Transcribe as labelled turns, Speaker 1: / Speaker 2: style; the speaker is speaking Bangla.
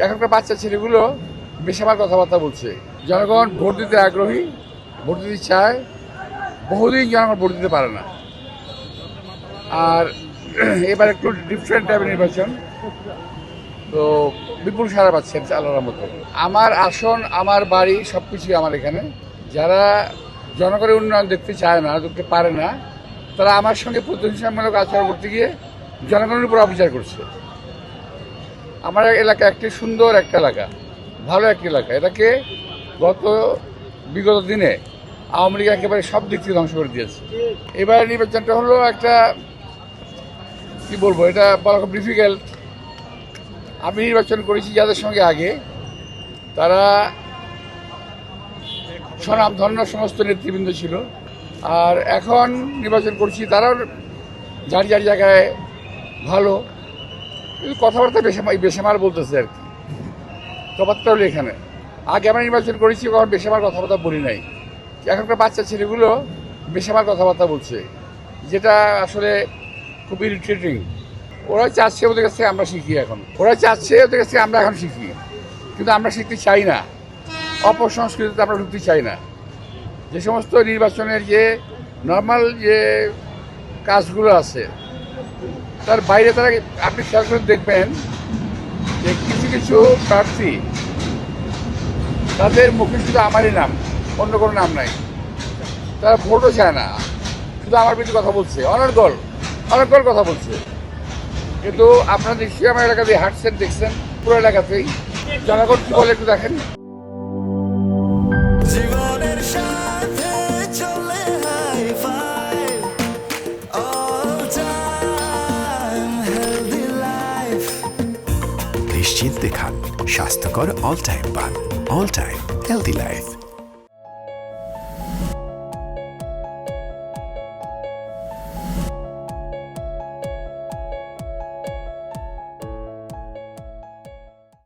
Speaker 1: এখনকার বাচ্চা ছেলেগুলো বেসামাল কথাবার্তা বলছে। জনগণ ভোট দিতে আগ্রহী, ভোট দিতে চায়, বহুদিন জনগণ ভোট দিতে পারে না। আর এবার একটু ডিফারেন্ট টাইপের নির্বাচন, তো বিপুল সারা পাচ্ছেন আল্লাহর মতো। আমার আসন, আমার বাড়ি, সব কিছুই আমার এখানে। যারা জনগণের উন্নয়ন দেখতে চায় না, দেখতে পারে না, তারা আমার সঙ্গে প্রতিহিংসামূলক আচরণ করতে গিয়ে জনগণের উপর অবিচার করছে। আমার এলাকা একটি সুন্দর একটা এলাকা, ভালো একটা এলাকা। এটাকে বিগত দিনে আওয়ামী লীগ একেবারে সব দিক থেকে ধ্বংস করে দিয়েছে। এবার নির্বাচনটা হলো একটা, কি বলবো, এটা বলা খুব ডিফিকাল্ট। আমি নির্বাচন করেছি যাদের সঙ্গে আগে, তারা স্বনামধন্য সমস্ত নেতৃবৃন্দ ছিল। আর এখন নির্বাচন করছি, তারাও যার যার জায়গায় ভালো, কিন্তু কথাবার্তা বেসামাল বলতেছে আর কি। তফাৎটা হলো এখানে। আগে আমরা নির্বাচন করেছি, কখন বেসামাল কথাবার্তা বলি নাই। এখনকার বাচ্চা ছেলেগুলো বেসামাল কথাবার্তা বলছে, যেটা আসলে খুব ইরিটেটিং। ওরা চাচ্ছে ওদের কাছ থেকে আমরা শিখি, এখন ওরা চাচ্ছে ওদের কাছ থেকে আমরা এখন শিখি, কিন্তু আমরা শিখতে চাই না। অপসংস্কৃতিতে আমরা ঢুকতে চাই না। যে সমস্ত নির্বাচনের যে নর্মাল যে কাজগুলো আছে, তার বাইরে তারা, আপনি খেয়াল করে দেখবেন যে কিছু কিছু প্রার্থী, তাদের মুখে শুধু আমারই নাম, অন্য কোনো নাম নাই। তারা ভোটও চায় না, শুধু আমার বিরুদ্ধে কথা বলছে, অনর্গল কথা বলছে। কিন্তু আপনারা নিশ্চয়ই আমার এলাকা দিয়ে হাঁটছেন, দেখছেন, পুরো এলাকাতেই জনগণ কি বলে একটু দেখেন।
Speaker 2: জীবনের সাথে চলে hi-fi, all time healthy life।
Speaker 3: নিশ্চিন্তে খান, স্বাস্থ্যকর অল টাইম পান। All time healthy life.